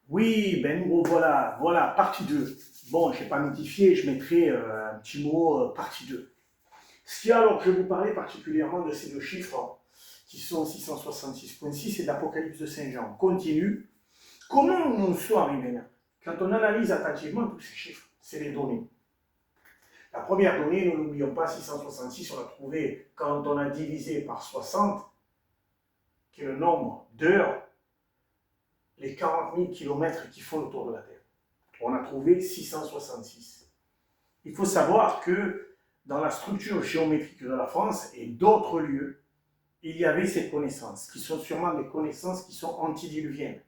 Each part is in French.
Oui, ben nous revoilà, voilà, partie 2. Bon, je n'ai pas notifié, je mettrai un petit mot partie 2. Ce qui alors que je vais vous parler particulièrement de ces deux chiffres qui sont 666.6 et d'Apocalypse de Saint Jean. On continue. Comment nous en sommes arrivés là? Quand on analyse attentivement tous ces chiffres, c'est les données. La première donnée, nous n'oublions pas, 666, on l'a trouvé quand on a divisé par 60, qui est le nombre d'heures, les 40 000 kilomètres qui font le tour de la Terre. On a trouvé 666. Il faut savoir que dans la structure géométrique de la France et d'autres lieux, il y avait ces connaissances, qui sont sûrement des connaissances qui sont antidiluviennes.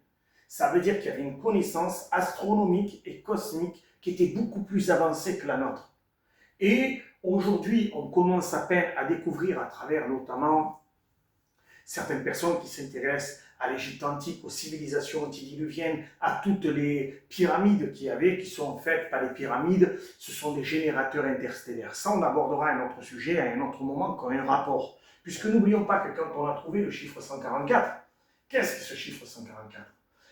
Ça veut dire qu'il y avait une connaissance astronomique et cosmique qui était beaucoup plus avancée que la nôtre. Et aujourd'hui, on commence à peine à découvrir à travers notamment certaines personnes qui s'intéressent à l'Égypte antique, aux civilisations antidiluviennes, à toutes les pyramides qu'il y avait, qui sont faites par les pyramides, ce sont des générateurs interstellaires. Ça, on abordera un autre sujet à un autre moment comme un rapport. Puisque n'oublions pas que quand on a trouvé le chiffre 144, qu'est-ce que ce chiffre 144?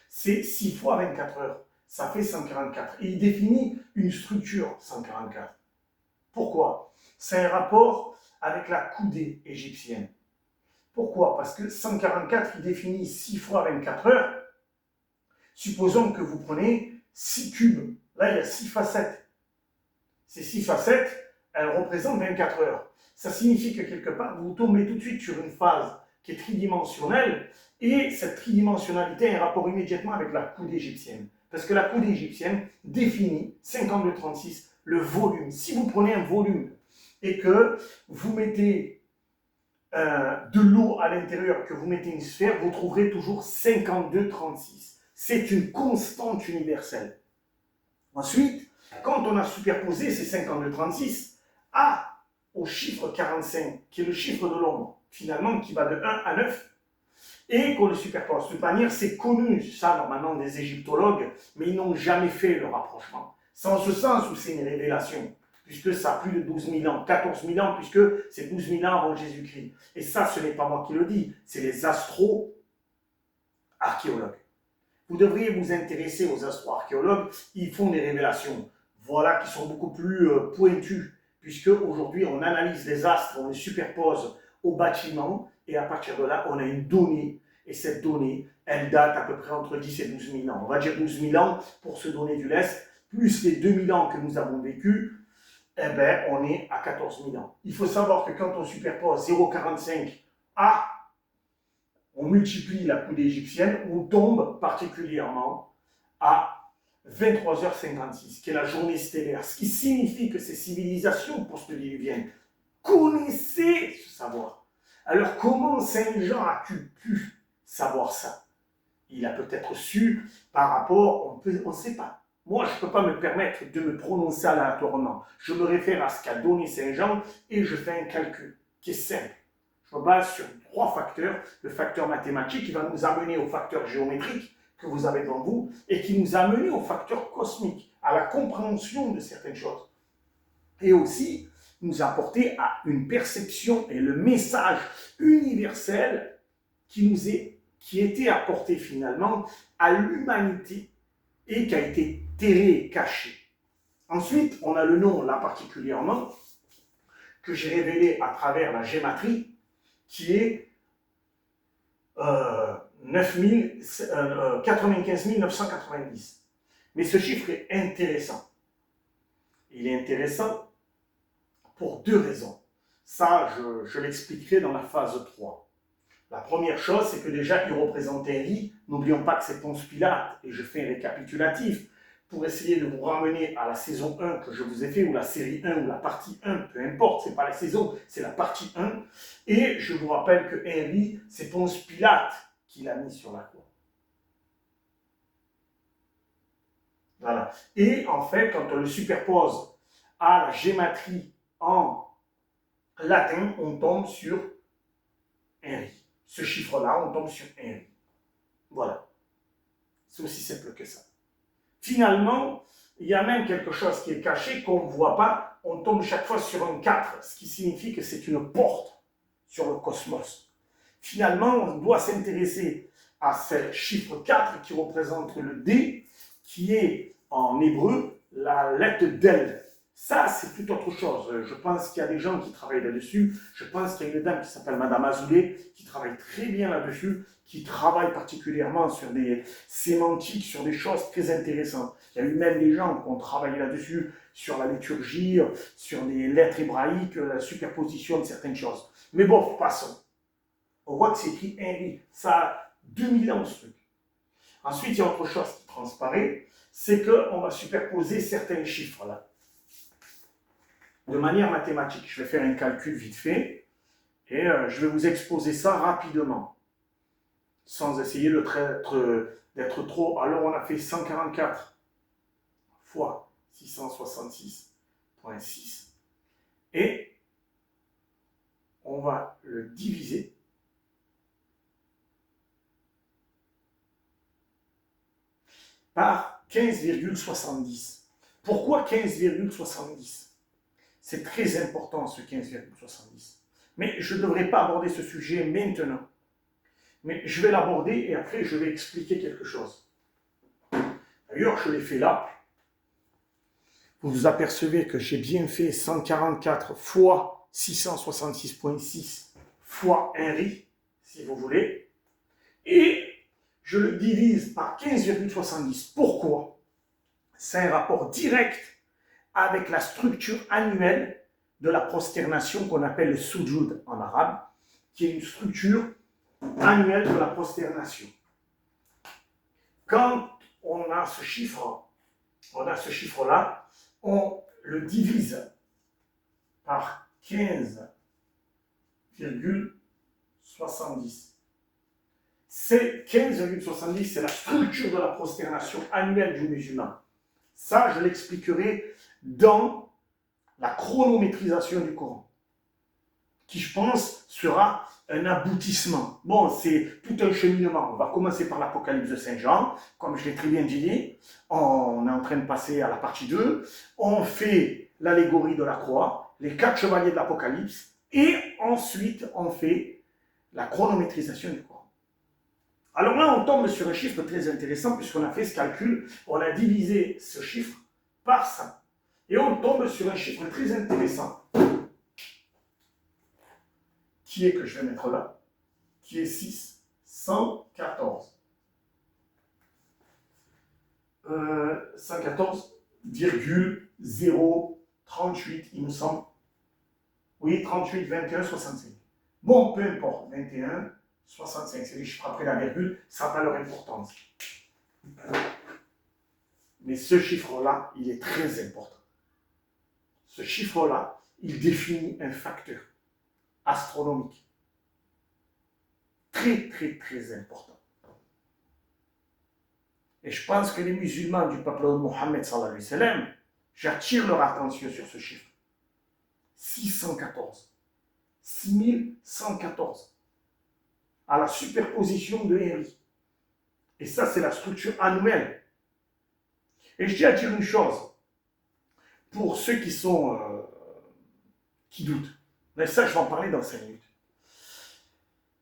C'est 6 fois 24 heures. Ça fait 144. Et il définit une structure 144. Pourquoi? C'est un rapport avec la coudée égyptienne. Pourquoi? Parce que 144, il définit 6 fois 24 heures. Supposons que vous prenez 6 cubes. Là, il y a 6 facettes. Ces 6 facettes, elles représentent 24 heures. Ça signifie que quelque part, vous tombez tout de suite sur une phase qui est tridimensionnelle, et cette tridimensionnalité a un rapport immédiatement avec la coudée égyptienne. Parce que la coudée égyptienne définit 52,36 le volume. Si vous prenez un volume et que vous mettez de l'eau à l'intérieur, que vous mettez une sphère, vous trouverez toujours 52,36. C'est une constante universelle. Ensuite, quand on a superposé ces 52,36 au chiffre 45, qui est le chiffre de l'ombre, finalement, qui va de 1 à 9, et qu'on le superpose. De toute manière, c'est connu, ça, normalement, des égyptologues, mais ils n'ont jamais fait le rapprochement. C'est en ce sens où c'est une révélation, puisque ça a plus de 12 000 ans, 14 000 ans, puisque c'est 12 000 ans avant Jésus-Christ. Et ça, ce n'est pas moi qui le dis, c'est les astro-archéologues. Vous devriez vous intéresser aux astro-archéologues, ils font des révélations, voilà, qui sont beaucoup plus pointues, puisque aujourd'hui, on analyse les astres, on les superpose au bâtiment, et à partir de là, on a une donnée, et cette donnée, elle date à peu près entre 10 et 12 000 ans. On va dire 12 000 ans pour se donner du lest, plus les 2 000 ans que nous avons vécu, eh bien, on est à 14 000 ans. Il faut savoir que quand on superpose 0,45 à, on multiplie la coudée égyptienne, on tombe particulièrement à 23h56, qui est la journée stellaire, ce qui signifie que ces civilisations post-diluviennes connaissaient ce savoir. Alors comment Saint Jean a-t-il pu savoir ça? Il a peut-être su par rapport, on ne sait pas. Moi, je ne peux pas me permettre de me prononcer aléatoirement. Je me réfère à ce qu'a donné Saint Jean et je fais un calcul qui est simple. Je me base sur 3 facteurs. Le facteur mathématique qui va nous amener au facteur géométrique que vous avez devant vous et qui nous a amené au facteur cosmique, à la compréhension de certaines choses. Et aussi nous apporter à une perception et le message universel qui était apporté finalement à l'humanité et qui a été terré, caché. Ensuite, on a le nom, là particulièrement, que j'ai révélé à travers la gématrie, qui est 95 990. Mais ce chiffre est intéressant. Il est intéressant pour 2 raisons. Ça, je l'expliquerai dans la phase 3. La première chose, c'est que déjà, il représente un riz. N'oublions pas que c'est Ponce Pilate, et je fais un récapitulatif pour essayer de vous ramener à la saison 1 que je vous ai fait, ou la série 1, ou la partie 1, peu importe, c'est pas la saison, c'est la partie 1. Et je vous rappelle que Henri, c'est Ponce Pilate qui l'a mis sur la croix. Voilà. Et en fait, quand on le superpose à la gématrie en latin, on tombe sur Henri. Ce chiffre-là, on tombe sur Henri. Voilà. C'est aussi simple que ça. Finalement, il y a même quelque chose qui est caché, qu'on ne voit pas. On tombe chaque fois sur un 4, ce qui signifie que c'est une porte sur le cosmos. Finalement, on doit s'intéresser à ce chiffre 4 qui représente le D, qui est en hébreu la lettre d'El. Ça, c'est tout autre chose. Je pense qu'il y a des gens qui travaillent là-dessus. Je pense qu'il y a une dame qui s'appelle Madame Azoulay, qui travaille très bien là-dessus, qui travaille particulièrement sur des sémantiques, sur des choses très intéressantes. Il y a eu même des gens qui ont travaillé là-dessus, sur la liturgie, sur des lettres hébraïques, la superposition de certaines choses. Mais bon, passons. On voit que c'est écrit Henry. Ça a 2000 ans ce truc. Ensuite, il y a autre chose qui transparaît, c'est qu'on va superposer certains chiffres là. De manière mathématique. Je vais faire un calcul vite fait et je vais vous exposer ça rapidement, sans essayer d'être trop. Alors on a fait 144 fois 666.6 et on va le diviser par 15,70. Pourquoi 15,70? C'est très important ce 15,70. Mais je ne devrais pas aborder ce sujet maintenant. Mais je vais l'aborder et après je vais expliquer quelque chose. D'ailleurs, je l'ai fait là. Vous vous apercevez que j'ai bien fait 144 fois 666.6 fois Henry, si vous voulez. Et je le divise par 15,70. Pourquoi? C'est un rapport direct avec la structure annuelle de la prosternation qu'on appelle le sujoud en arabe, qui est une structure annuelle de la prosternation. Quand on a ce chiffre-là, on le divise par 15,70. C'est 15,70, c'est la structure de la prosternation annuelle du musulman. Ça, je l'expliquerai dans la chronométrisation du Coran, qui, je pense, sera un aboutissement. Bon, c'est tout un cheminement. On va commencer par l'Apocalypse de Saint Jean, comme je l'ai très bien dit. On est en train de passer à la partie 2. On fait l'allégorie de la croix, les 4 chevaliers de l'Apocalypse, et ensuite, on fait la chronométrisation du Coran. Alors là, on tombe sur un chiffre très intéressant, puisqu'on a fait ce calcul, on a divisé ce chiffre par ça. Et on tombe sur un chiffre très intéressant, qui est, que je vais mettre là, qui est 614. 114,038, il me semble. Oui, 38, 21, 65. Bon, peu importe, 21, 65, c'est les chiffres après la virgule, ça n'a pas leur importance. Mais ce chiffre-là, il est très important. Ce chiffre-là, il définit un facteur astronomique. Très, très, très important. Et je pense que les musulmans du peuple de Mohammed, sallallahu alayhi wa sallam, j'attire leur attention sur ce chiffre. 614. 6114. À la superposition de Henry. Et ça, c'est la structure annuelle. Et je tiens à dire une chose. Pour ceux qui doutent. Mais ça, je vais en parler dans 5 minutes.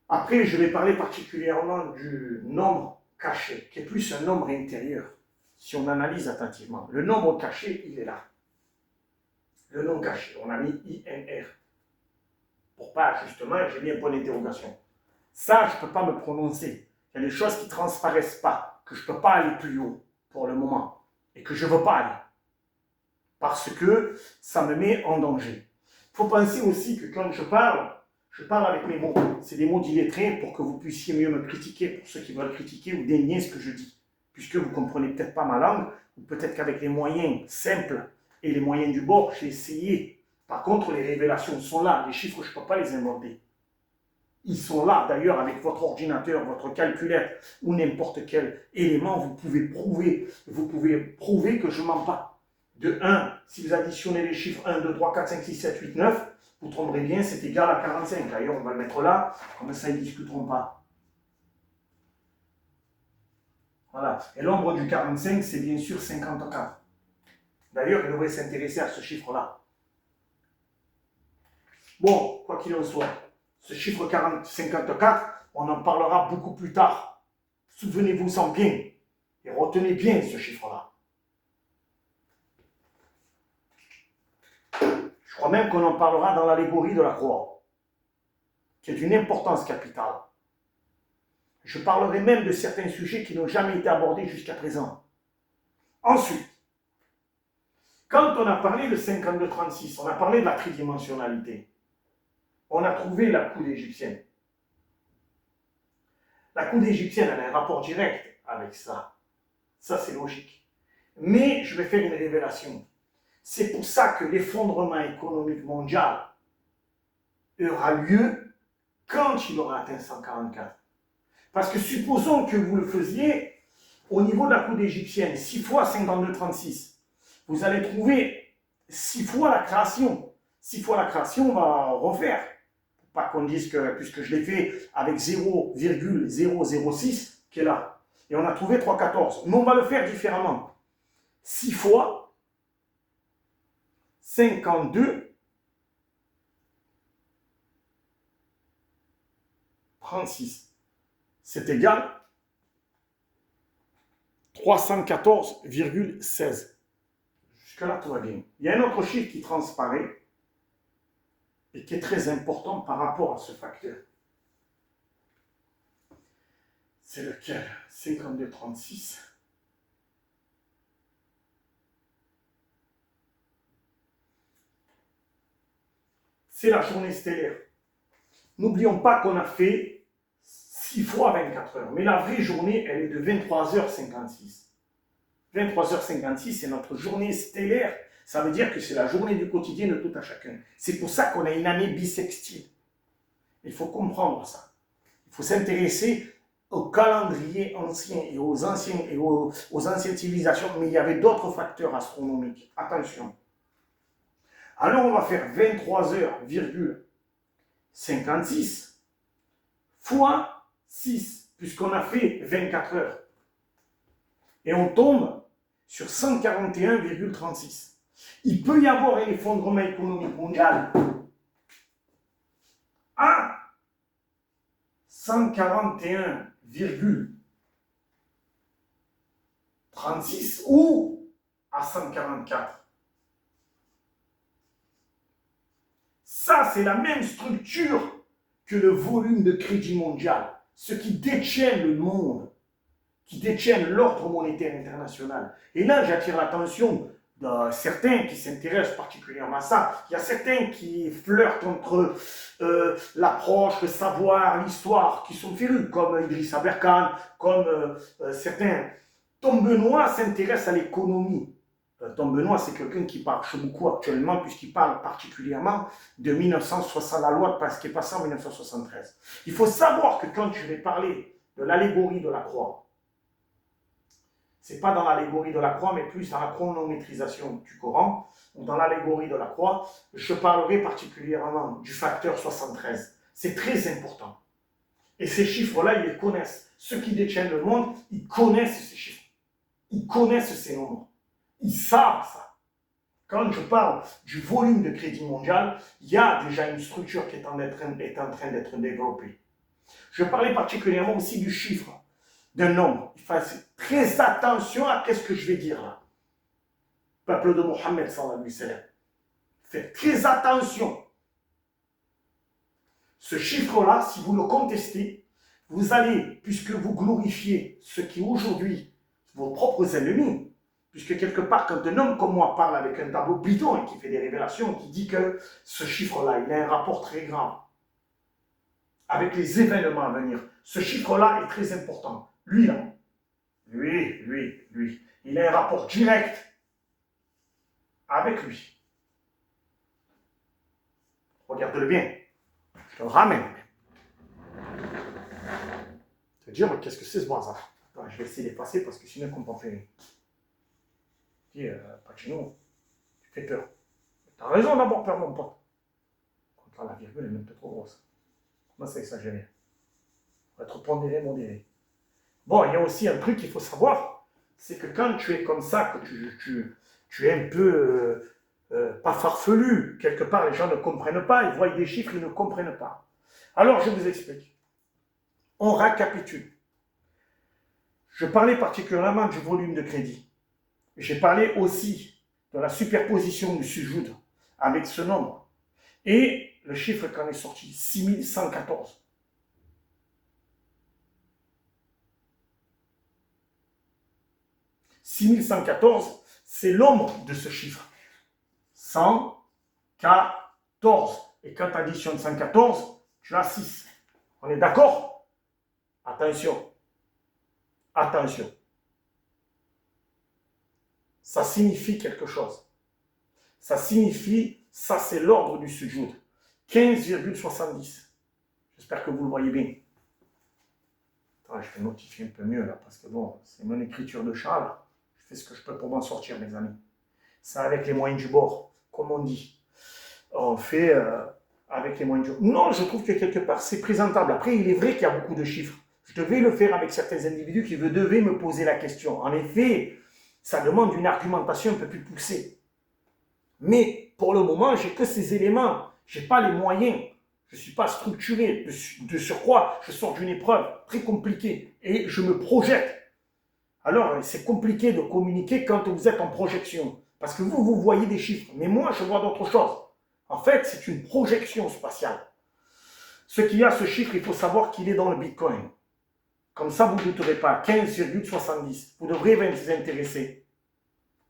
Après, je vais parler particulièrement du nombre caché, qui est plus un nombre intérieur, si on analyse attentivement. Le nombre caché, il est là. Le nombre caché, on a mis INR. Pour pas, justement, j'ai mis un point d'interrogation. Ça, je ne peux pas me prononcer. Il y a des choses qui ne transparaissent pas, que je ne peux pas aller plus haut pour le moment, et que je ne veux pas aller. Parce que ça me met en danger. Il faut penser aussi que quand je parle avec mes mots. C'est des mots d'illettrés pour que vous puissiez mieux me critiquer, pour ceux qui veulent critiquer ou dénier ce que je dis. Puisque vous ne comprenez peut-être pas ma langue, ou peut-être qu'avec les moyens simples et les moyens du bord, j'ai essayé. Par contre, les révélations sont là. Les chiffres, je ne peux pas les inventer. Ils sont là, d'ailleurs, avec votre ordinateur, votre calculette ou n'importe quel élément, vous pouvez prouver que je ne mens pas. De 1, si vous additionnez les chiffres 1, 2, 3, 4, 5, 6, 7, 8, 9, vous tomberez bien, c'est égal à 45. D'ailleurs, on va le mettre là, comme ça, ils ne discuteront pas. Voilà. Et l'ombre du 45, c'est bien sûr 54. D'ailleurs, il devrait s'intéresser à ce chiffre-là. Bon, quoi qu'il en soit, ce chiffre 54, on en parlera beaucoup plus tard. Souvenez-vous-en bien et retenez bien ce chiffre-là. Je crois même qu'on en parlera dans l'allégorie de la croix, qui est d'une importance capitale. Je parlerai même de certains sujets qui n'ont jamais été abordés jusqu'à présent. Ensuite, quand on a parlé de 52-36, on a parlé de la tridimensionnalité. On a trouvé la coude égyptienne. La coude égyptienne, elle a un rapport direct avec ça. Ça, c'est logique. Mais je vais faire une révélation. C'est pour ça que l'effondrement économique mondial aura lieu quand il aura atteint 144. Parce que supposons que vous le faisiez au niveau de la coude égyptienne, 6 fois 52-36. Vous allez trouver 6 fois la création. 6 fois la création, on va refaire. Pas qu'on dise que, puisque je l'ai fait avec 0,006 qui est là. Et on a trouvé 314. Mais on va le faire différemment. 6 fois 52 36. C'est égal 314,16. Jusque-là, tout va bien. Il y a un autre chiffre qui transparaît et qui est très important par rapport à ce facteur. C'est lequel? 52,36. C'est la journée stellaire. N'oublions pas qu'on a fait 6 fois 24 heures. Mais la vraie journée, elle est de 23h56. 23h56, c'est notre journée stellaire. Ça veut dire que c'est la journée du quotidien de tout à chacun. C'est pour ça qu'on a une année bissextile. Il faut comprendre ça. Il faut s'intéresser au calendrier ancien et aux anciennes civilisations, mais il y avait d'autres facteurs astronomiques. Attention. Alors on va faire 23h,56 fois 6, puisqu'on a fait 24 heures. Et on tombe sur 141,36. Il peut y avoir un effondrement économique mondial à 141,36 ou à 144. Ça, c'est la même structure que le volume de crédit mondial. Ceux qui détiennent le monde, qui détiennent l'ordre monétaire international. Et là, j'attire l'attention de certains qui s'intéressent particulièrement à ça. Il y a certains qui flirtent entre l'approche, le savoir, l'histoire, qui sont férus, comme Idriss Aberkan, comme certains. Tom Benoît s'intéresse à l'économie. Tom Benoît, c'est quelqu'un qui marche beaucoup actuellement, puisqu'il parle particulièrement de 1960, la loi qui est passée en 1973. Il faut savoir que quand je vais parler de l'allégorie de la croix, ce n'est pas dans l'allégorie de la croix, mais plus dans la chronométrisation du Coran, ou dans l'allégorie de la croix, je parlerai particulièrement du facteur 73. C'est très important. Et ces chiffres-là, ils les connaissent. Ceux qui détiennent le monde, ils connaissent ces chiffres. Ils connaissent ces nombres. Ils savent ça. Quand je parle du volume de crédit mondial, il y a déjà une structure qui est en train d'être développée. Je parlais particulièrement aussi du chiffre, d'un nombre. Il faut faire très attention à ce que je vais dire là. Peuple de Mohammed, sallallahu alayhi wa sallam. Faites très attention. Ce chiffre-là, si vous le contestez, vous allez, puisque vous glorifiez ce qui aujourd'hui, vos propres ennemis, puisque quelque part, quand un homme comme moi parle avec un tableau bidon et qui fait des révélations, qui dit que ce chiffre-là, il a un rapport très grave avec les événements à venir. Ce chiffre-là est très important. Lui, là, lui, il a un rapport direct avec lui. Regarde-le bien. Je te le ramène. Tu vas dire, qu'est-ce que c'est ce bazar? Attends, je vais essayer d'effacer parce que sinon, on comprend rien. Tu dis, Pacino, tu fais peur. Tu as raison d'avoir peur, mon pote. Contre la virgule est même trop grosse. Comment ça exagéré? On va être pondéré, modéré. Bon, il y a aussi un truc qu'il faut savoir, c'est que quand tu es comme ça, que tu es un peu, pas farfelu, quelque part les gens ne comprennent pas, ils voient des chiffres, ils ne comprennent pas. Alors je vous explique. On récapitule. Je parlais particulièrement du volume de crédit. J'ai parlé aussi de la superposition du sujoud avec ce nombre. Et le chiffre qu'en est sorti, 6114. 6114, c'est l'ombre de ce chiffre. 114. Et quand tu additionnes 114, tu as 6. On est d'accord? Attention. Attention. Ça signifie quelque chose. Ça signifie, ça c'est l'ordre du sujoud. 15,70. J'espère que vous le voyez bien. Attends, je vais notifier un peu mieux là, parce que bon, c'est mon écriture de chat là. Je fais ce que je peux pour m'en sortir, mes amis. Ça avec les moyens du bord, comme on dit. On fait avec les moyens du bord. Non, je trouve que quelque part, c'est présentable. Après, il est vrai qu'il y a beaucoup de chiffres. Je devais le faire avec certains individus qui devaient me poser la question. En effet, ça demande une argumentation un peu plus poussée. Mais pour le moment, j'ai que ces éléments. Je n'ai pas les moyens. Je ne suis pas structuré. De surcroît, je sors d'une épreuve très compliquée et je me projette. Alors, c'est compliqué de communiquer quand vous êtes en projection. Parce que vous voyez des chiffres. Mais moi, je vois d'autres choses. En fait, c'est une projection spatiale. Ce qui a ce chiffre, il faut savoir qu'il est dans le Bitcoin. Comme ça, vous ne douterez pas. 15,70. Vous devrez vous intéresser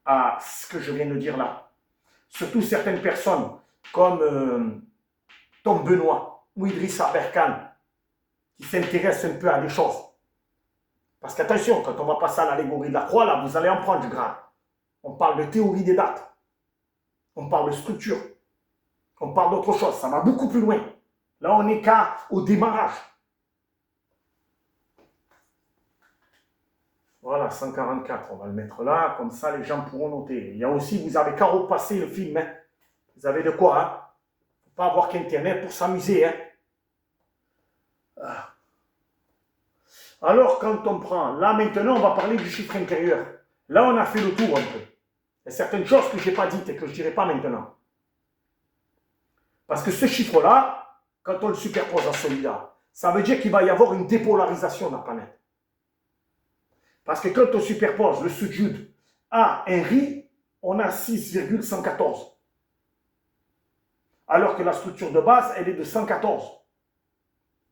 à ce que je viens de dire là. Surtout certaines personnes comme Tom Benoît ou Idriss Aberkan qui s'intéressent un peu à des choses. Parce qu'attention, quand on va passer à l'allégorie de la croix, là, vous allez en prendre du grade. On parle de théorie des dates. On parle de structure. On parle d'autre chose. Ça va beaucoup plus loin. Là, on n'est qu'au démarrage. Voilà, 144, on va le mettre là, comme ça les gens pourront noter. Il y a aussi, vous avez qu'à repasser le film, hein. Vous avez de quoi, hein. Il ne faut pas avoir qu'Internet pour s'amuser, hein. Alors, quand on prend, là maintenant, on va parler du chiffre intérieur. Là, on a fait le tour un peu. Il y a certaines choses que je n'ai pas dites et que je ne dirai pas maintenant. Parce que ce chiffre-là, quand on le superpose à celui-là, ça veut dire qu'il va y avoir une dépolarisation de la planète. Parce que quand on superpose le sujoud à un riz, on a 6,114. Alors que la structure de base, elle est de 114.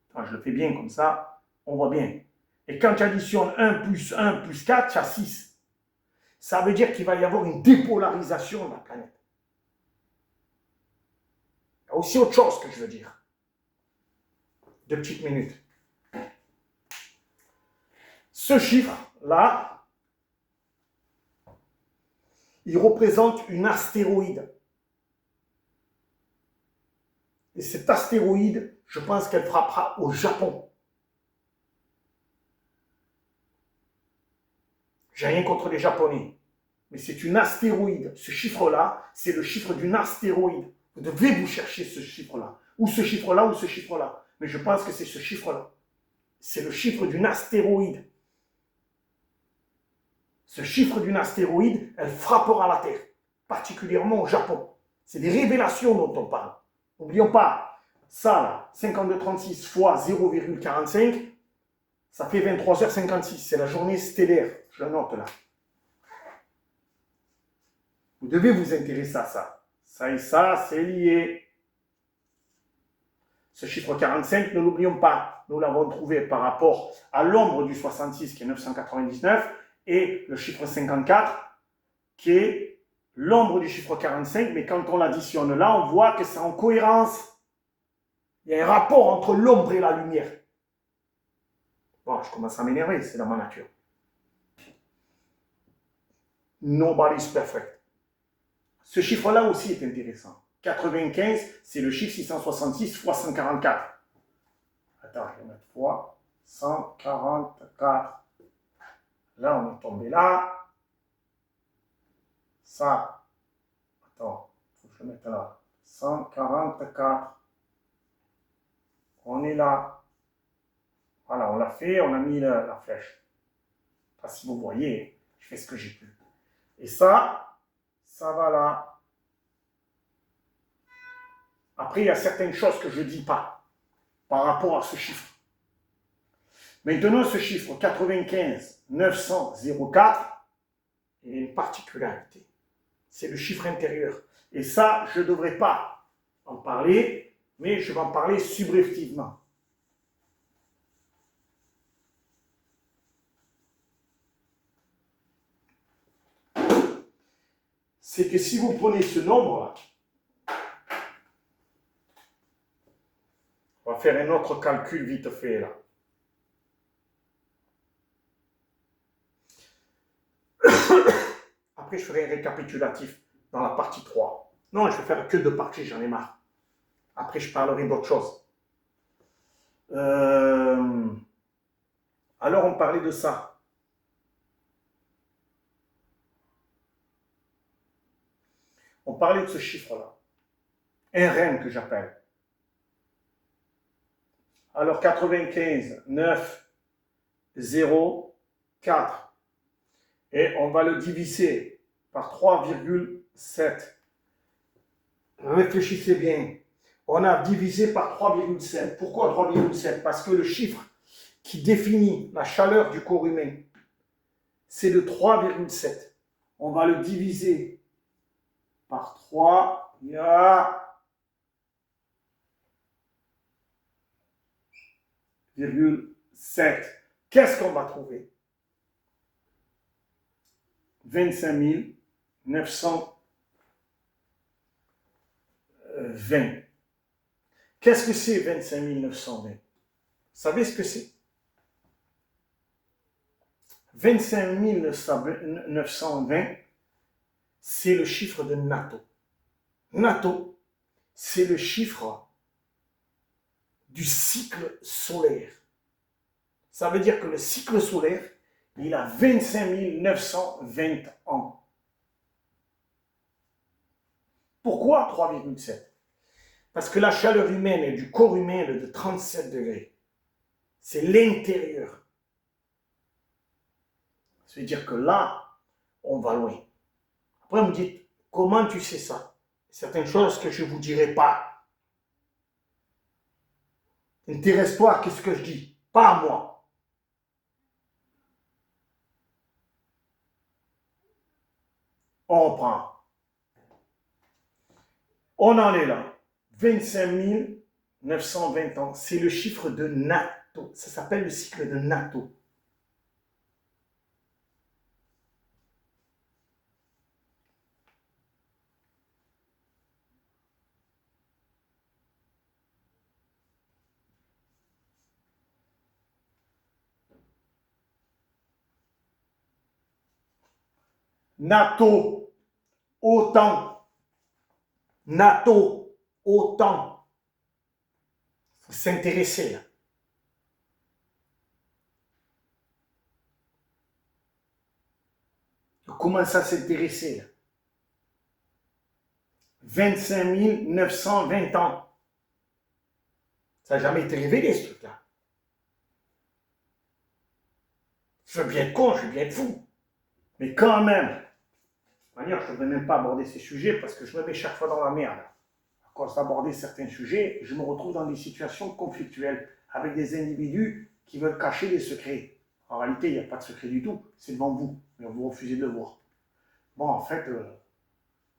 Enfin, je le fais bien comme ça, on voit bien. Et quand tu additionnes 1 plus 4, tu as 6. Ça veut dire qu'il va y avoir une dépolarisation de la planète. Il y a aussi autre chose que je veux dire. 2 petites minutes. Ce chiffre-là, il représente une astéroïde. Et cette astéroïde, je pense qu'elle frappera au Japon. J'ai rien contre les Japonais. Mais c'est une astéroïde. Ce chiffre-là, c'est le chiffre d'une astéroïde. Vous devez vous chercher ce chiffre-là. Ou ce chiffre-là, ou ce chiffre-là. Mais je pense que c'est ce chiffre-là. C'est le chiffre d'une astéroïde. Ce chiffre d'une astéroïde, elle frappera la Terre. Particulièrement au Japon. C'est des révélations dont on parle. N'oublions pas, ça là, 52,36 fois 0,45, ça fait 23h56. C'est la journée stellaire. Je le note là. Vous devez vous intéresser à ça. Ça et ça, c'est lié. Ce chiffre 45, ne l'oublions pas. Nous l'avons trouvé par rapport à l'ombre du 66 qui est 999 et le chiffre 54 qui est l'ombre du chiffre 45. Mais quand on l'additionne là, on voit que c'est en cohérence. Il y a un rapport entre l'ombre et la lumière. Bon, je commence à m'énerver, c'est dans ma nature. Nobody's perfect. Ce chiffre-là aussi est intéressant. 95, c'est le chiffre 666 fois 144. Attends, je vais mettre fois 144. Là, on est tombé là. Ça. Attends, il faut que je le mette là. 144. On est là. Voilà, on l'a fait, on a mis la flèche. Enfin, si vous voyez, je fais ce que j'ai pu. Et ça va là. Après, il y a certaines choses que je ne dis pas par rapport à ce chiffre. Maintenant, ce chiffre 95 900 04, il a une particularité. C'est le chiffre intérieur. Et ça, je ne devrais pas en parler, mais je vais en parler subrepticement. C'est que si vous prenez ce nombre-là, on va faire un autre calcul vite fait là. Après, je ferai un récapitulatif dans la partie 3. Non, je vais faire que 2 parties, j'en ai marre. Après, je parlerai d'autre chose. Alors, on parlait de ça. On parlait de ce chiffre-là. Un REM que j'appelle. Alors, 95, 9, 0, 4. Et on va le diviser par 3,7. Réfléchissez bien. On a divisé par 3,7. Pourquoi 3,7? Parce que le chiffre qui définit la chaleur du corps humain, c'est le 3,7. On va le diviser par 3. Il y a 0,7. Qu'est-ce qu'on va trouver? 25 920. Qu'est-ce que c'est 25 920? Vous savez ce que c'est? 25 920, c'est le chiffre de Nato. Nato, c'est le chiffre du cycle solaire. Ça veut dire que le cycle solaire, il a 25 920 ans. Pourquoi 3,7? Parce que la chaleur humaine et du corps humain est de 37 degrés. C'est l'intérieur. Ça veut dire que là, on va loin. Après, vous me dites, comment tu sais ça? Certaines choses que je ne vous dirai pas. Intéresse-toi à ce que je dis, pas à moi. On reprend. On en est là. 25 920 ans. C'est le chiffre de Nato. Ça s'appelle le cycle de Nato. Nato, autant. Nato, autant. Il faut s'intéresser là. Comment ça s'intéresser là? 25 920 ans. Ça n'a jamais été révélé ce truc-là. Je veux bien être con, je veux bien être fou. Mais quand même, d'ailleurs, je ne devrais même pas aborder ces sujets parce que je me mets chaque fois dans la merde. À cause d'aborder certains sujets, je me retrouve dans des situations conflictuelles avec des individus qui veulent cacher des secrets. En réalité, il n'y a pas de secret du tout. C'est devant vous, mais vous refusez de le voir. Bon, en fait,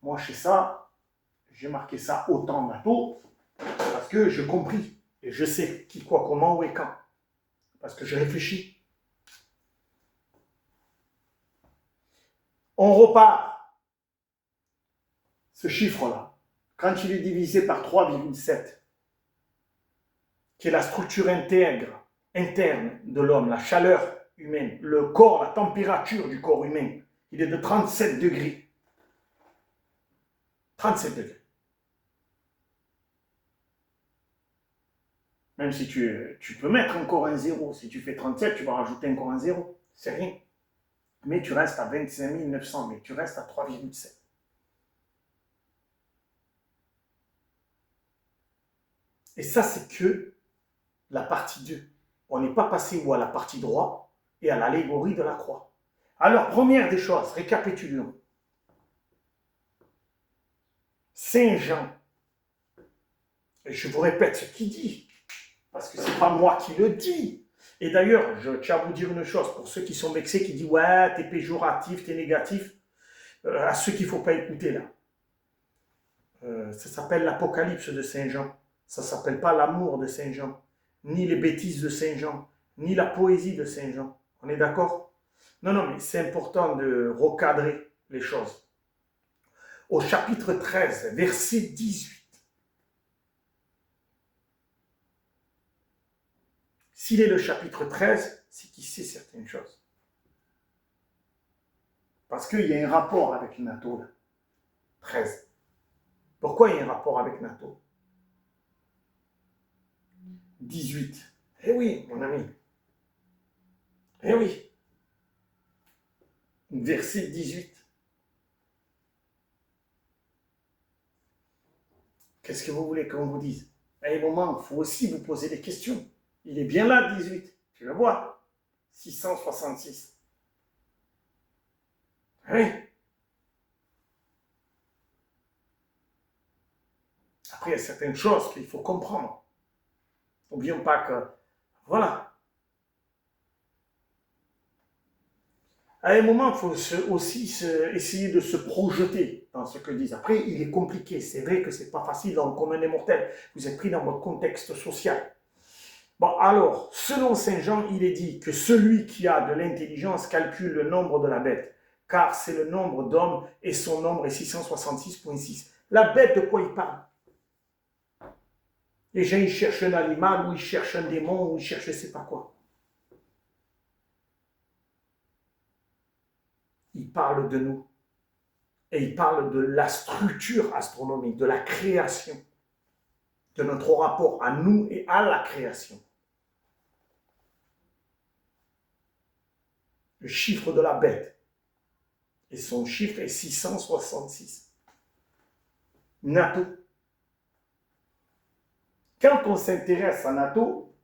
moi, je sais ça. J'ai marqué ça autant Nato parce que j'ai compris. Et je sais qui, quoi, comment, où et quand. Parce que je réfléchis. On repart. Ce chiffre-là, quand il est divisé par 3,7, qui est la structure interne de l'homme, la chaleur humaine, le corps, la température du corps humain, il est de 37 degrés. 37 degrés. Même si tu peux mettre encore un 0. Si tu fais 37, tu vas rajouter encore un 0. C'est rien. Mais tu restes à 25 900, mais tu restes à 3,7. Et ça, c'est que la partie 2. On n'est pas passé à la partie droit et à l'allégorie de la croix. Alors, première des choses, récapitulons. Saint Jean, et je vous répète ce qu'il dit, parce que ce n'est pas moi qui le dis, Et d'ailleurs, je tiens à vous dire une chose, pour ceux qui sont vexés, qui disent ouais, t'es péjoratif, t'es négatif, à ceux qu'il ne faut pas écouter là. Ça s'appelle l'Apocalypse de Saint Jean. Ça ne s'appelle pas l'amour de Saint Jean, ni les bêtises de Saint Jean, ni la poésie de Saint Jean. On est d'accord? Non, non, mais c'est important de recadrer les choses. Au chapitre 13, verset 18. S'il est le chapitre 13, c'est qu'il sait certaines choses. Parce qu'il y a un rapport avec NATO, là. 13. Pourquoi il y a un rapport avec NATO? 18. Eh oui, mon ami. Eh oui. Verset 18. Qu'est-ce que vous voulez qu'on vous dise? À un moment, il faut aussi vous poser des questions. Il est bien là, 18. Tu le vois? 666. Oui. Après, il y a certaines choses qu'il faut comprendre. N'oublions pas que, voilà. À un moment, il faut aussi essayer de se projeter dans ce que disent. Après, il est compliqué. C'est vrai que ce n'est pas facile dans le commun des mortels. Vous êtes pris dans votre contexte social. Bon, alors, selon Saint Jean, il est dit que celui qui a de l'intelligence calcule le nombre de la bête, car c'est le nombre d'hommes et son nombre est 666.6. La bête, de quoi il parle? Les gens, ils cherchent un animal, ou ils cherchent un démon, ou ils cherchent je ne sais pas quoi. Il parle de nous. Et il parle de la structure astronomique, de la création, de notre rapport à nous et à la création. Le chiffre de la bête. Et son chiffre est 666. NATO. Quand on s'intéresse à NATO,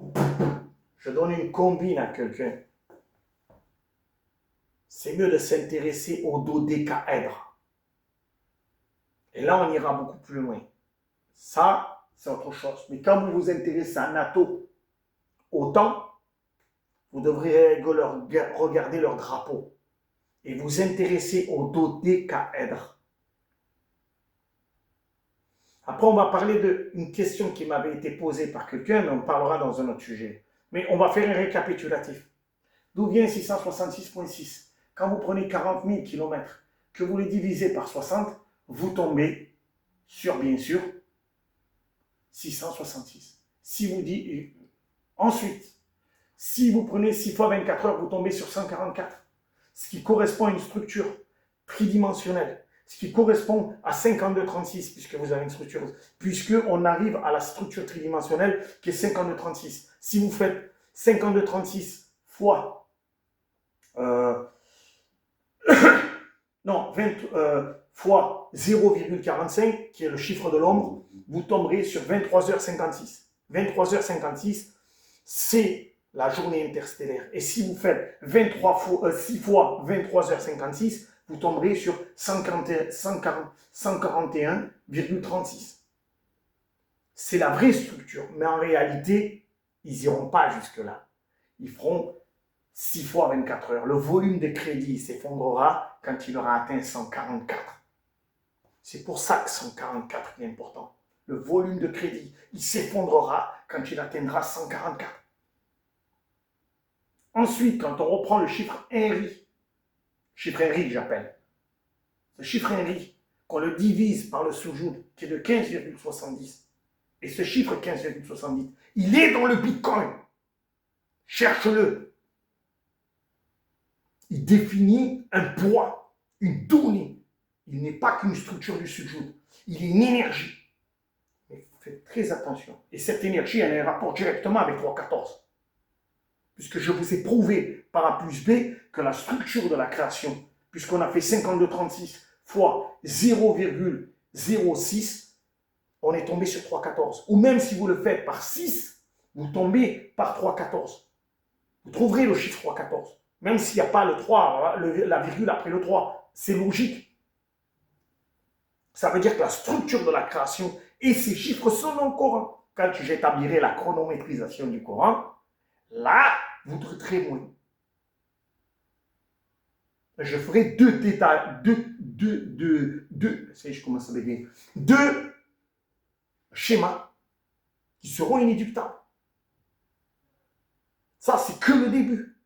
je donne une combine à quelqu'un. C'est mieux de s'intéresser au dodécaèdre. Et là, on ira beaucoup plus loin. Ça, c'est autre chose. Mais quand vous vous intéressez à NATO, autant, vous devrez regarder leur drapeau et vous intéresser au dodécaèdre. Après, on va parler d'une question qui m'avait été posée par quelqu'un, mais on parlera dans un autre sujet. Mais on va faire un récapitulatif. D'où vient 666.6? Quand vous prenez 40 000 km, que vous les divisez par 60, vous tombez sur, bien sûr, 666. Si vous dites, ensuite, si vous prenez 6 fois 24 heures, vous tombez sur 144, ce qui correspond à une structure tridimensionnelle, ce qui correspond à 52,36, puisque vous avez une structure, puisqu'on arrive à la structure tridimensionnelle qui est 52,36. Si vous faites 52,36 fois, non, 20 fois 0,45, qui est le chiffre de l'ombre, vous tomberez sur 23h56. 23h56, c'est la journée interstellaire. Et si vous faites 6 fois 23h56, vous tomberez sur 141,36. C'est la vraie structure. Mais en réalité, ils n'iront pas jusque-là. Ils feront 6 fois 24 heures. Le volume de crédit s'effondrera quand il aura atteint 144. C'est pour ça que 144 est important. Le volume de crédit, il s'effondrera quand il atteindra 144. Ensuite, quand on reprend le chiffre Henry, chiffre Henry que j'appelle, ce chiffre Henry, qu'on le divise par le soujoud, qui est de 15,70, et ce chiffre 15,70, il est dans le Bitcoin. Cherche-le. Il définit un poids, une donnée. Il n'est pas qu'une structure du soujoud. Il est une énergie. Mais faites très attention. Et cette énergie, elle a un rapport directement avec 3,14. Puisque je vous ai prouvé par A plus B que la structure de la création, puisqu'on a fait 52,36 fois 0,06, on est tombé sur 3,14. Ou même si vous le faites par 6, vous tombez par 3,14. Vous trouverez le chiffre 3,14. Même s'il n'y a pas le 3, la virgule après le 3, c'est logique. Ça veut dire que la structure de la création et ces chiffres sont dans le Coran. Quand j'établirai la chronométrisation du Coran, là, vous douterez moins. Je ferai deux détails, je commence à bégayer, deux schémas qui seront inéluctables. Ça, c'est que le début.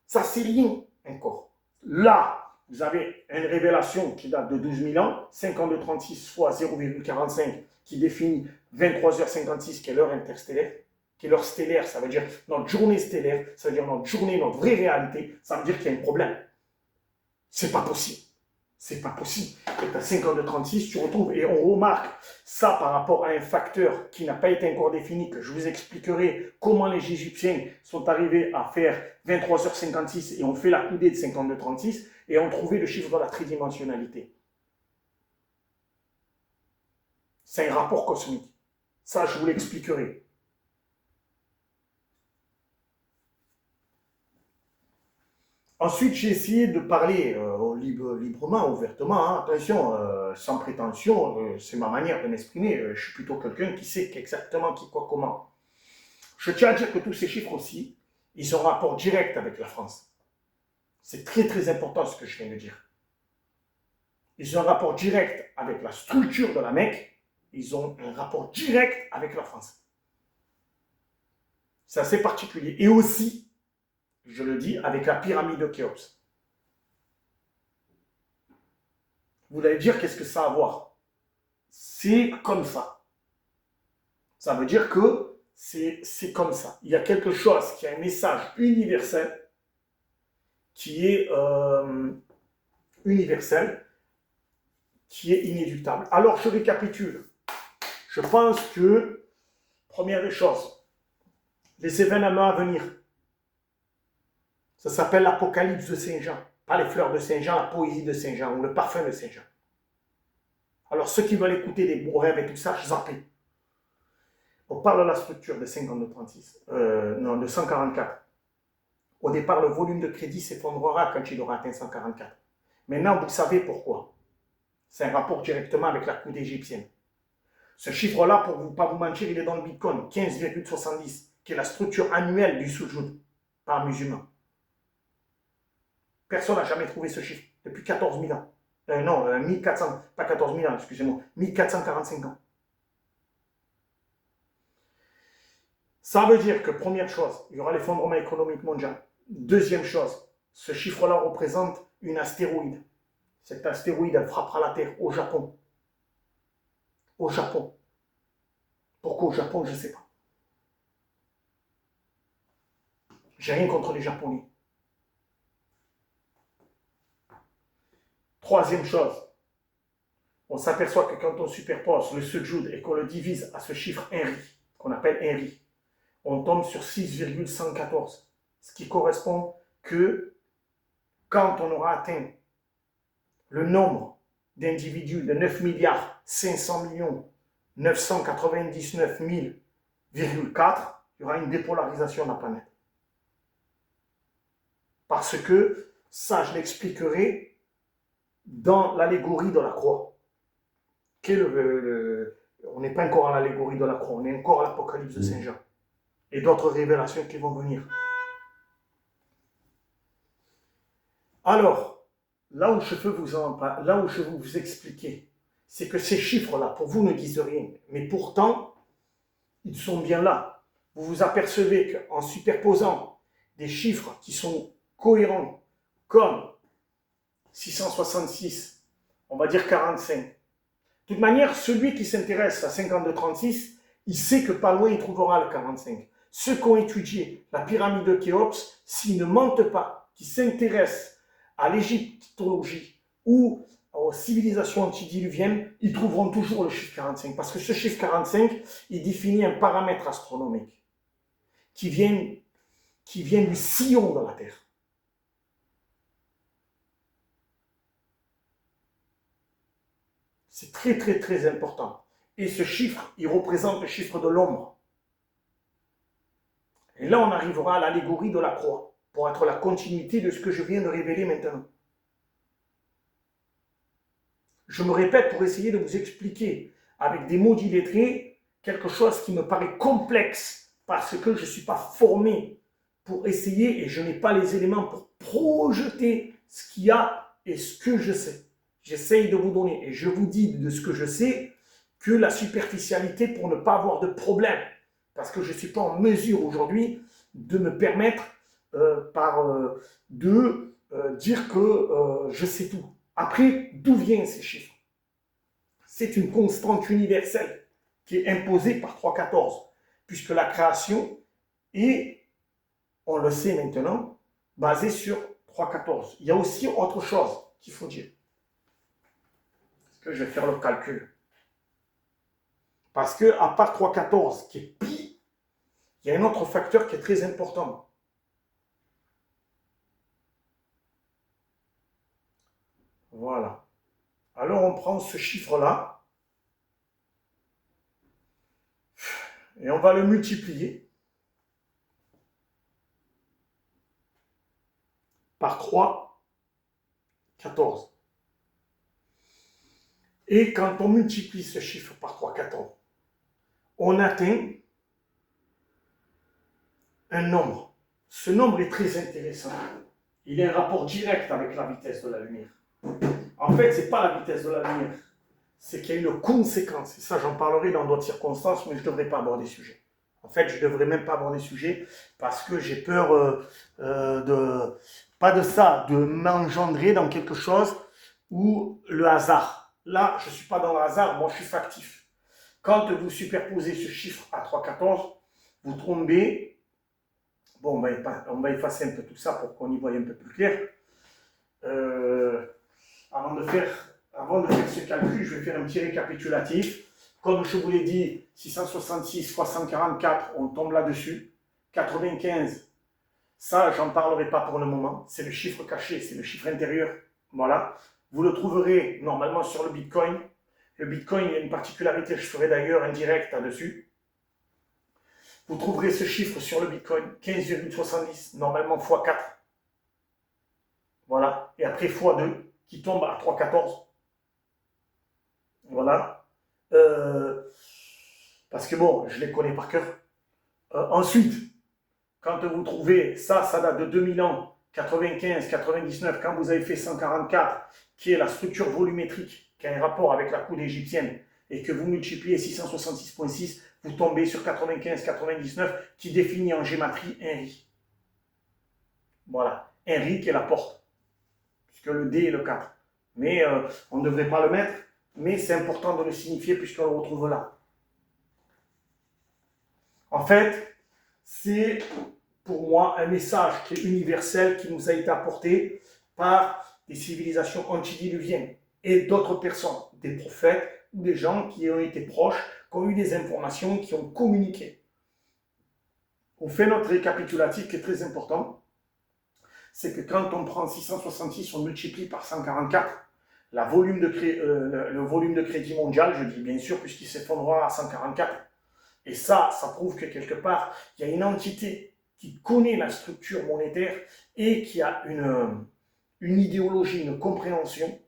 Ça, c'est rien encore. Là, vous avez une révélation qui date de 12 000 ans, 5236 fois 0,45 qui définit 23h56 qui est l'heure interstellaire, qui est l'heure stellaire, ça veut dire notre journée stellaire, ça veut dire notre journée, notre vraie réalité, ça veut dire qu'il y a un problème. C'est pas possible. C'est pas possible. Et à 52-36, tu retrouves, et on remarque ça par rapport à un facteur qui n'a pas été encore défini, que je vous expliquerai comment les Égyptiens sont arrivés à faire 23h56 et ont fait la coudée de 52-36 et ont trouvé le chiffre de la tridimensionnalité. C'est un rapport cosmique. Ça, je vous l'expliquerai. Ensuite, j'ai essayé de parler librement, ouvertement, hein, attention, sans prétention, c'est ma manière de m'exprimer, je suis plutôt quelqu'un qui sait exactement qui, quoi, comment. Je tiens à dire que tous ces chiffres aussi, ils ont un rapport direct avec la France. C'est très très important ce que je viens de dire. Ils ont un rapport direct avec la structure de la Mecque, ils ont un rapport direct avec la France. C'est assez particulier. Et aussi, je le dis, avec la pyramide de Khéops. Vous allez dire, qu'est-ce que ça a à voir? C'est comme ça. Ça veut dire que c'est comme ça. Il y a quelque chose qui a un message universel, qui est inéluctable. Alors, je récapitule. Je pense que, première des choses, les événements à venir, ça s'appelle l'Apocalypse de Saint-Jean. Pas les fleurs de Saint-Jean, la poésie de Saint-Jean ou le parfum de Saint-Jean. Alors ceux qui veulent écouter des beaux rêves et tout ça, zappez. On parle de la structure de 52-36, de 144. Au départ, le volume de crédit s'effondrera quand il aura atteint 144. Maintenant, vous savez pourquoi. C'est un rapport directement avec la coudée égyptienne. Ce chiffre-là, pour ne pas vous mentir, il est dans le Bitcoin, 15,70, qui est la structure annuelle du soujoud par musulman. Personne n'a jamais trouvé ce chiffre depuis 14 000 ans. 1400, pas 14 000 ans, excusez-moi, 1445 ans. Ça veut dire que, première chose, il y aura l'effondrement économique mondial. Deuxième chose, ce chiffre-là représente une astéroïde. Cet astéroïde, elle frappera la Terre au Japon. Au Japon. Pourquoi au Japon, je ne sais pas. J'ai rien contre les Japonais. Troisième chose, on s'aperçoit que quand on superpose le sujoud et qu'on le divise à ce chiffre Henry, qu'on appelle Henry, on tombe sur 6,114, ce qui correspond que quand on aura atteint le nombre d'individus de 9 milliards 500 millions 999 000,4, il y aura une dépolarisation de la planète. Parce que, ça je l'expliquerai dans l'allégorie de la croix. On n'est pas encore à l'allégorie de la croix, on est encore à l'Apocalypse de Saint-Jean. Et d'autres révélations qui vont venir. Alors, là où je veux vous expliquer, c'est que ces chiffres-là, pour vous, ne disent rien. Mais pourtant, ils sont bien là. Vous vous apercevez qu'en superposant des chiffres qui sont cohérents, comme 666, on va dire 45. De toute manière, celui qui s'intéresse à 52-36, il sait que pas loin il trouvera le 45. Ceux qui ont étudié la pyramide de Khéops, s'ils ne mentent pas, qui s'intéressent à l'égyptologie ou aux civilisations antidiluviennes, ils trouveront toujours le chiffre 45. Parce que ce chiffre 45, il définit un paramètre astronomique qui vient du sillon de la Terre. C'est très très très important. Et ce chiffre, il représente le chiffre de l'ombre. Et là, on arrivera à l'allégorie de la croix, pour être la continuité de ce que je viens de révéler maintenant. Je me répète pour essayer de vous expliquer, avec des mots illettrés, quelque chose qui me paraît complexe parce que je ne suis pas formé pour essayer et je n'ai pas les éléments pour projeter ce qu'il y a et ce que je sais. J'essaye de vous donner et je vous dis de ce que je sais que la superficialité pour ne pas avoir de problème. Parce que je ne suis pas en mesure aujourd'hui de me permettre de dire que je sais tout. Après, d'où viennent ces chiffres? C'est une constante universelle qui est imposée par 3,14, puisque la création est, on le sait maintenant, basée sur 3,14. Il y a aussi autre chose qu'il faut dire. Est-ce que je vais faire le calcul? Parce que à part 3,14 qui est pi, il y a un autre facteur qui est très important. Voilà. Alors on prend ce chiffre-là et on va le multiplier par 3,14. Et quand on multiplie ce chiffre par 3,14, on atteint un nombre. Ce nombre est très intéressant. Il a un rapport direct avec la vitesse de la lumière. En fait, ce n'est pas la vitesse de la lumière, c'est qu'il y a une conséquence. Et ça, j'en parlerai dans d'autres circonstances, mais je ne devrais pas aborder le sujet. En fait, je ne devrais même pas aborder le sujet parce que j'ai peur pas de ça, de m'engendrer dans quelque chose où le hasard. Là, je ne suis pas dans le hasard, moi je suis factif. Quand vous superposez ce chiffre à 3,14, vous tombez. Bon, on va effacer un peu tout ça pour qu'on y voie un peu plus clair. Avant de faire ce calcul, je vais faire un petit récapitulatif. Comme je vous l'ai dit, 666 fois 144, on tombe là-dessus. 95, ça, j'en parlerai pas pour le moment. C'est le chiffre caché, c'est le chiffre intérieur. Voilà. Vous le trouverez normalement sur le Bitcoin. Le Bitcoin, il y a une particularité, je ferai d'ailleurs un direct là-dessus. Vous trouverez ce chiffre sur le Bitcoin, 15,70, normalement x4. Voilà. Et après x2, qui tombe à 3,14. Voilà. Parce que bon, je les connais par cœur. Ensuite, quand vous trouvez ça, ça date de 2000 ans, 95, 99, quand vous avez fait 144, qui est la structure volumétrique, qui a un rapport avec la coulée égyptienne, et que vous multipliez 666.6, vous tombez sur 95, 99, qui définit en gématrie Henry. Voilà. Henry qui est la porte, puisque le D est le 4. Mais on ne devrait pas le mettre, mais c'est important de le signifier puisqu'on le retrouve là. En fait, c'est pour moi un message qui est universel, qui nous a été apporté par des civilisations antidiluviennes et d'autres personnes, des prophètes ou des gens qui ont été proches, qui ont eu des informations, qui ont communiqué. On fait notre récapitulatif qui est très important. C'est que quand on prend 666, on multiplie par 144, le volume de crédit mondial, je dis bien sûr, puisqu'il s'effondrera à 144. Et ça prouve que quelque part, il y a une entité qui connaît la structure monétaire et qui a une idéologie, une compréhension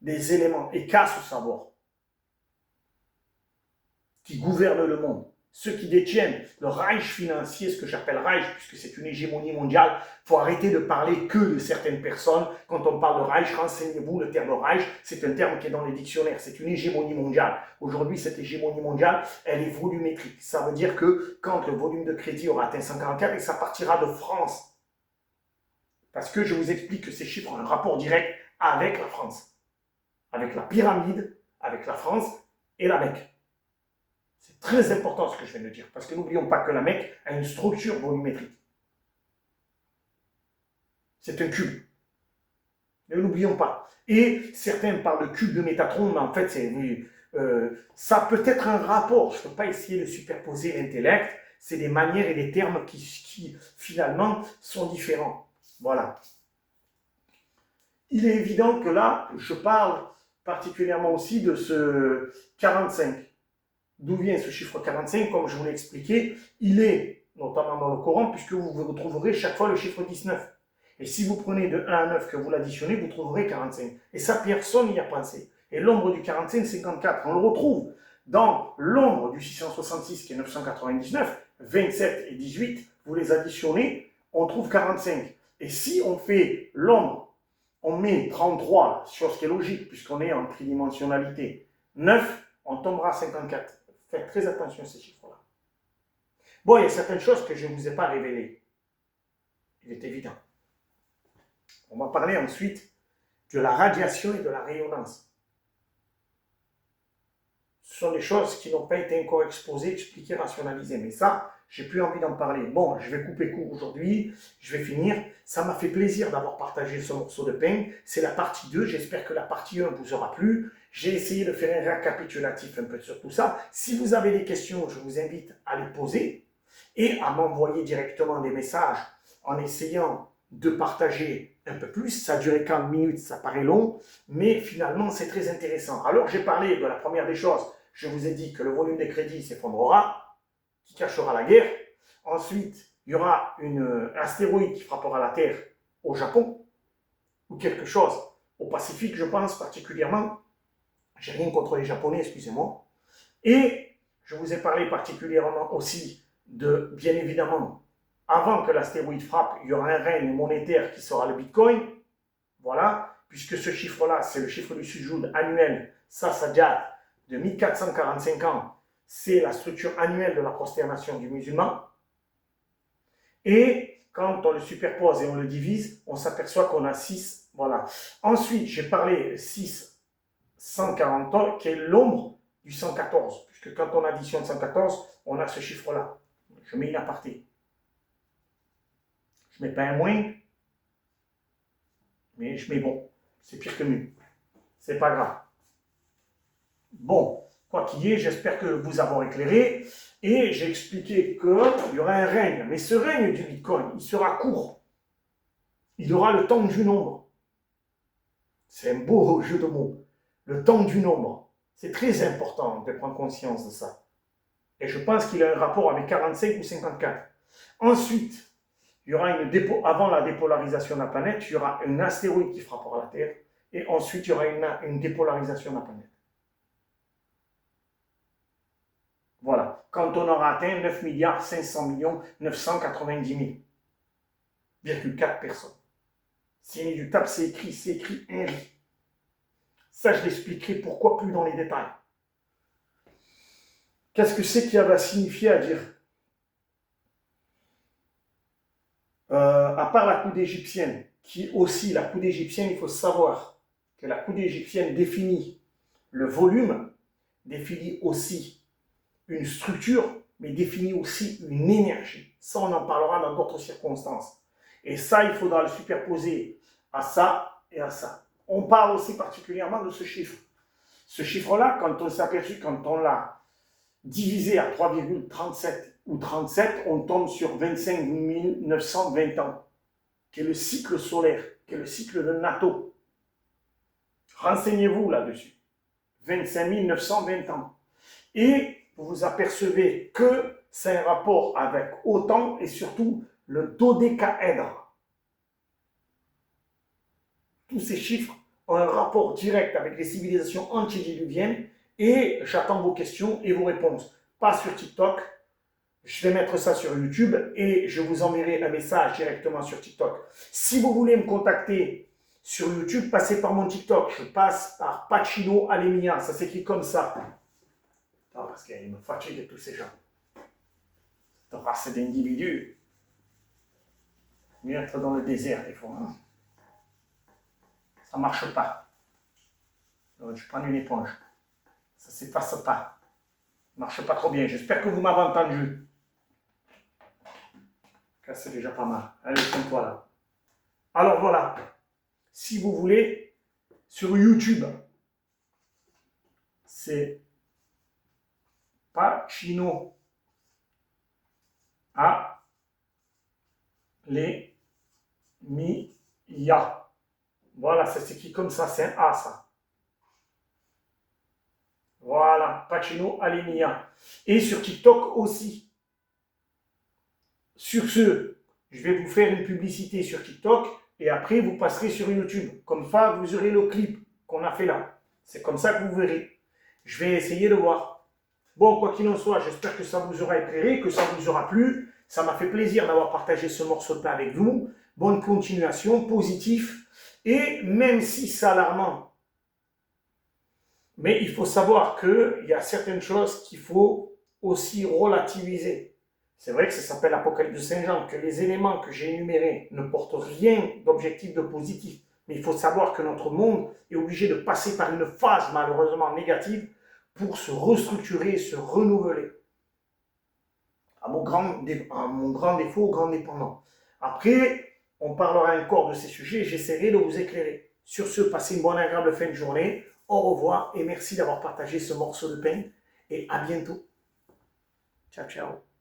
des éléments et qui a ce savoir, qui gouverne le monde. Ceux qui détiennent le Reich financier, ce que j'appelle Reich, puisque c'est une hégémonie mondiale, il faut arrêter de parler que de certaines personnes. Quand on parle de Reich, renseignez-vous, le terme Reich, c'est un terme qui est dans les dictionnaires, c'est une hégémonie mondiale. Aujourd'hui, cette hégémonie mondiale, elle est volumétrique. Ça veut dire que quand le volume de crédit aura atteint 144, et ça partira de France. Parce que je vous explique que ces chiffres ont un rapport direct avec la France, avec la pyramide, avec la France et la Mecque. C'est très important ce que je viens de dire, parce que n'oublions pas que la Mecque a une structure volumétrique. C'est un cube. Ne l'oublions pas. Et certains parlent de cube de Métatron, mais en fait, ça peut être un rapport. Je ne peux pas essayer de superposer l'intellect. C'est des manières et des termes qui finalement sont différents. Voilà. Il est évident que là, je parle particulièrement aussi de ce 45. D'où vient ce chiffre 45? Comme je vous l'ai expliqué, il est notamment dans le Coran, puisque vous retrouverez chaque fois le chiffre 19. Et si vous prenez de 1 à 9 que vous l'additionnez, vous trouverez 45. Et ça, personne n'y a pensé. Et l'ombre du 45, 54. On le retrouve dans l'ombre du 666, qui est 999. 27 et 18, vous les additionnez, on trouve 45. Et si on fait l'ombre, on met 33, chose qui est logique, puisqu'on est en tridimensionnalité, 9, on tombera à 54. Faites très attention à ces chiffres-là. Bon, il y a certaines choses que je ne vous ai pas révélées. Il est évident. On va parler ensuite de la radiation et de la rayonnance. Ce sont des choses qui n'ont pas été encore exposées, expliquées, rationalisées. Mais ça, j'ai plus envie d'en parler. Bon, je vais couper court aujourd'hui, je vais finir. Ça m'a fait plaisir d'avoir partagé ce morceau de pain. C'est la partie 2. J'espère que la partie 1 vous aura plu. J'ai essayé de faire un récapitulatif un peu sur tout ça. Si vous avez des questions, je vous invite à les poser et à m'envoyer directement des messages en essayant de partager un peu plus. Ça a duré 40 minutes, ça paraît long, mais finalement c'est très intéressant. Alors j'ai parlé de la première des choses. Je vous ai dit que le volume des crédits s'effondrera, qui cachera la guerre. Ensuite, il y aura un astéroïde qui frappera la Terre au Japon, ou quelque chose au Pacifique, je pense particulièrement. J'ai rien contre les Japonais, excusez-moi. Et je vous ai parlé particulièrement aussi de, bien évidemment, avant que l'astéroïde frappe, il y aura un règne monétaire qui sera le Bitcoin. Voilà, puisque ce chiffre-là, c'est le chiffre du sujoud annuel. Ça date de 1445 ans. C'est la structure annuelle de la prosternation du musulman. Et quand on le superpose et on le divise, on s'aperçoit qu'on a 6. Voilà. Ensuite, j'ai parlé 640 qui est l'ombre du 114. Puisque quand on additionne 114, on a ce chiffre-là. Je mets une aparté. Je ne mets pas un moins, mais je mets bon. C'est pire que mieux. C'est pas grave. Bon, quoi qu'il y ait, j'espère que vous avoir éclairé. Et j'ai expliqué qu'il y aura un règne. Mais ce règne du Bitcoin, il sera court. Il aura le temps du nombre. C'est un beau jeu de mots. Le temps du nombre. C'est très important de prendre conscience de ça. Et je pense qu'il a un rapport avec 45 ou 54. Ensuite, il y aura avant la dépolarisation de la planète, il y aura un astéroïde qui frappera la Terre. Et ensuite, il y aura une dépolarisation de la planète. Voilà. Quand on aura atteint 9 milliards 500 millions 990 000,4 personnes. C'est inéluctable, c'est écrit Henry. Ça, je l'expliquerai pourquoi plus dans les détails. Qu'est-ce que c'est qu'il y a à signifier à dire à part la coude égyptienne, qui aussi, la coude égyptienne, il faut savoir que la coude égyptienne définit le volume, définit aussi une structure, mais définit aussi une énergie. Ça, on en parlera dans d'autres circonstances. Et ça, il faudra le superposer à ça et à ça. On parle aussi particulièrement de ce chiffre. Ce chiffre-là, quand on s'est aperçu, quand on l'a divisé à 3,37 ou 37, on tombe sur 25 920 ans, qui est le cycle solaire, qui est le cycle de Nato. Renseignez-vous là-dessus. 25 920 ans. Et vous vous apercevez que c'est un rapport avec autant et surtout le dodécaèdre. Tous ces chiffres ont un rapport direct avec les civilisations antédiluviennes et j'attends vos questions et vos réponses. Pas sur TikTok. Je vais mettre ça sur YouTube et je vous enverrai un message directement sur TikTok. Si vous voulez me contacter sur YouTube, passez par mon TikTok. Je passe par Pacino Alemia. Ça s'écrit comme ça. Non, parce qu'il me fatigue tous ces gens. Cette race d'individus. Mieux être dans le désert des fois. Hein. Ça ne marche pas. Donc, je prends une éponge. Ça ne s'efface pas. Ça ne marche pas trop bien. J'espère que vous m'avez entendu. C'est déjà pas mal. Allez, tiens-toi là. Alors voilà. Si vous voulez, sur YouTube, c'est Pacino Alemia. Voilà, ça s'écrit comme ça, c'est un A ça. Voilà, Pacino Alemia. Et sur TikTok aussi. Sur ce, je vais vous faire une publicité sur TikTok et après vous passerez sur YouTube. Comme ça, vous aurez le clip qu'on a fait là. C'est comme ça que vous verrez. Je vais essayer de voir. Bon, quoi qu'il en soit, j'espère que ça vous aura éclairé, que ça vous aura plu. Ça m'a fait plaisir d'avoir partagé ce morceau de pain avec vous. Bonne continuation, positif. Et même si c'est alarmant, mais il faut savoir qu'il y a certaines choses qu'il faut aussi relativiser. C'est vrai que ça s'appelle l'Apocalypse de Saint Jean, que les éléments que j'ai énumérés ne portent rien d'objectif, de positif. Mais il faut savoir que notre monde est obligé de passer par une phase malheureusement négative pour se restructurer, se renouveler. À mon grand défaut, au grand dépendant. Après, on parlera encore de ces sujets et j'essaierai de vous éclairer. Sur ce, passez une bonne agréable fin de journée. Au revoir et merci d'avoir partagé ce morceau de pain. Et à bientôt. Ciao, ciao.